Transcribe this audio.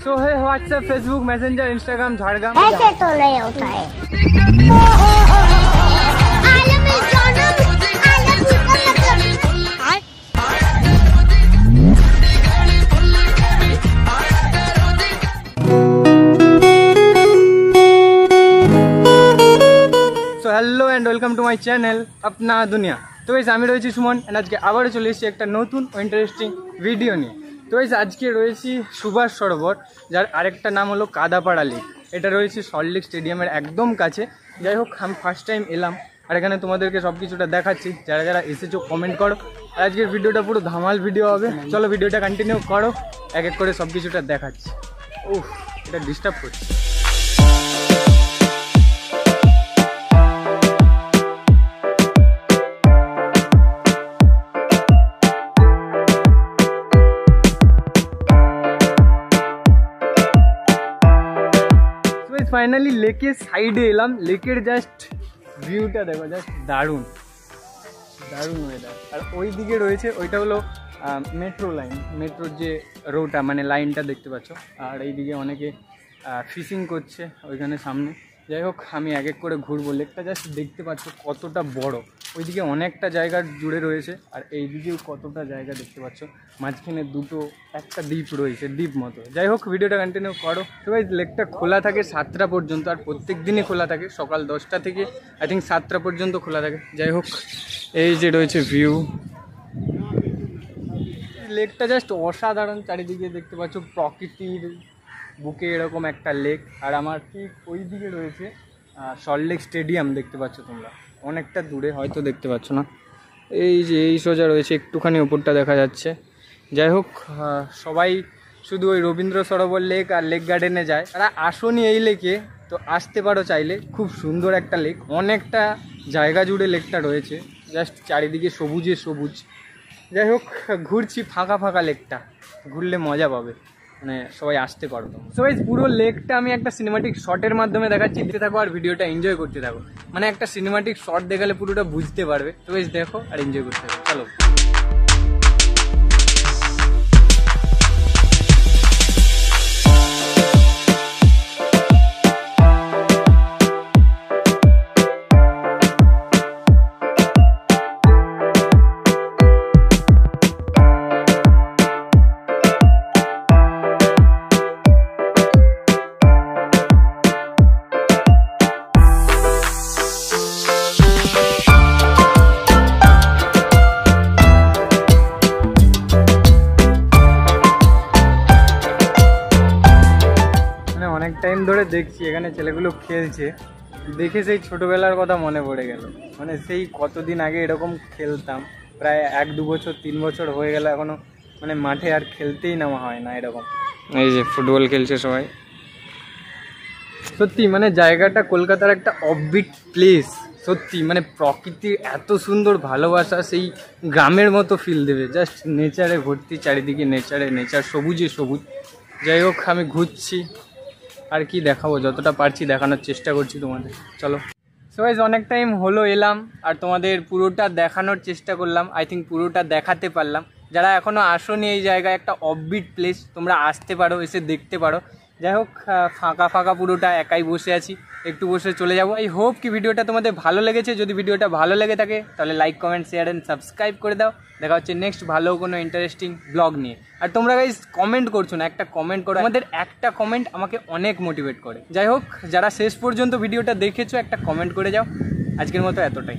सो है WhatsApp, Facebook, Messenger, Instagram, Jhargram. ऐसे तो नहीं होता है। So hello and welcome to my channel अपना दुनिया। तो वैसे আমি রয়েছি সুমন এন্ড আজকে আবারও চলে এসেছি একটা নতুন ও ইন্টারেস্টিং ভিডিও নিয়ে। তো वैसे আজকে রয়েছি সুভাষ সরোবর, যার আরেকটা নাম হলো কাদাপাড়া লেক। এটা রয়েছে সল্টলেক স্টেডিয়ামের একদম কাছে। যাই হোক, আমি ফার্স্ট টাইম এলাম আর এখানে তোমাদেরকে সব কিছুটা দেখাচ্ছি। যারা যারা এসেছো কমেন্ট করো। আর আজকের ভিডিওটা পুরো ধামাল ভিডিও হবে। চলো ভিডিওটা কন্টিনিউ করো, এক এক করে সব কিছুটা দেখাচ্ছি। উফ, এটা ডিস্টার্ব করছে। ফাইনালি লেকের সাইডে এলাম। লেকের জাস্ট ভিউটা দেখো, জাস্ট দারুণ দারুণ ওয়েদার। আর ওই দিকে রয়েছে, ওইটা হলো মেট্রো লাইন, মেট্রোর যে রোডটা মানে লাইনটা দেখতে পাচ্ছ। আর এইদিকে অনেকে ফিশিং করছে ওইখানে সামনে। যাই হোক, আমি এক এক করে ঘুরবো। লেকটা জাস্ট দেখতে পাচ্ছ কতটা বড়। ওইদিকে অনেকটা জায়গা জুড়ে রয়েছে আর এইদিকেও কতটা জায়গা দেখতে পাচ্ছ। মাঝখানে একটা দ্বীপ রয়েছে, দ্বীপ মতো। যাই হোক, ভিডিওটা কন্টিনিউ করো। তো ভাই, লেকটা খোলা থাকে 7টা পর্যন্ত আর প্রত্যেক দিনই খোলা থাকে। সকাল 10টা থেকে আই থিঙ্ক 7টা পর্যন্ত খোলা থাকে। যাই হোক, এই যে রয়েছে ভিউ। লেকটা জাস্ট অসাধারণ, চারিদিকে দেখতে পাচ্ছ প্রকৃতির বুকে এরকম একটা লেক। আর আমার ঠিক ওই দিকে রয়েছে সল্টলেক স্টেডিয়াম, দেখতে পাচ্ছ তোমরা অনেকটা দূরে, হয়তো দেখতে পাচ্ছ না। এই যে এই সোজা রয়েছে, একটুখানি ওপরটা দেখা যাচ্ছে। যাই হোক, সবাই শুধু ওই রবীন্দ্র সরোবর লেক আর লেক গার্ডেনে যায়। তারা আসনি এই লেকে, তো আসতে পারো চাইলে। খুব সুন্দর একটা লেক, অনেকটা জায়গা জুড়ে লেকটা রয়েছে, জাস্ট চারিদিকে সবুজে সবুজ। যাই হোক, ঘুরছি ফাঁকা ফাঁকা লেকটা, ঘুরলে মজা পাবে, মানে সবাই আসতে পারো। সো গাইস, পুরো লেকটা আমি একটা সিনেমাটিক শটের মাধ্যমে দেখাচ্ছি, দেখতে থাকো আর ভিডিওটা এনজয় করতে থাকো। মানে একটা সিনেমাটিক শট দেখালে পুরোটা বুঝতে পারবে। তো গাইস দেখো আর এনজয় করতে থাকো, চলো। অনেক টাইম ধরে দেখছি এখানে ছেলেগুলো খেলছে, দেখে সেই ছোটোবেলার কথা মনে পড়ে গেল। মানে সেই কতদিন আগে এরকম খেলতাম, প্রায় 1-2 বছর 3 বছর হয়ে গেল এখনও মানে মাঠে আর খেলতেই নামা হয় না এরকম। এই যে ফুটবল খেলছে সবাই। সত্যি মানে জায়গাটা কলকাতার একটা অফবিট প্লেস। সত্যি মানে প্রকৃতির এত সুন্দর ভালোবাসা, সেই গ্রামের মতো ফিল দেবে। জাস্ট নেচারে ভর্তি, চারিদিকে নেচার সবুজে সবুজ। যাই হোক, আমি ঘুরছি আর কি দেখাবো, যতটা পারছি দেখানোর চেষ্টা করছি তোমাদের, চলো। সো গাইস, অনেক টাইম হলো এলাম আর তোমাদের পুরোটা দেখানোর চেষ্টা করলাম। আই থিঙ্ক পুরোটা দেখাতে পারলাম। যারা এখনও আসোনি এই জায়গায়, একটা অফবিট প্লেস, তোমরা আসতে পারো, এসে দেখতে পারো। যাই হোক, ফাঁকা ফাঁকা পুরোটা, একাই বসে আছি, একটু বসে চলে যাবো। আই হোপ কি ভিডিওটা তোমাদের ভালো লেগেছে। যদি ভিডিওটা ভালো লেগে থাকে তাহলে like, comment, share and subscribe করে দাও। দেখা হচ্ছে নেক্সট ভালো কোনো ইন্টারেস্টিং ব্লগ নিয়ে। আর তোমরা গাইস কমেন্ট করছো না, একটা কমেন্ট করো। আমাদের একটা কমেন্ট আমাকে অনেক মোটিভেট করে। যাই হোক, যারা শেষ পর্যন্ত ভিডিওটা দেখেছো একটা কমেন্ট করে যাও। আজকের মতো এতটাই।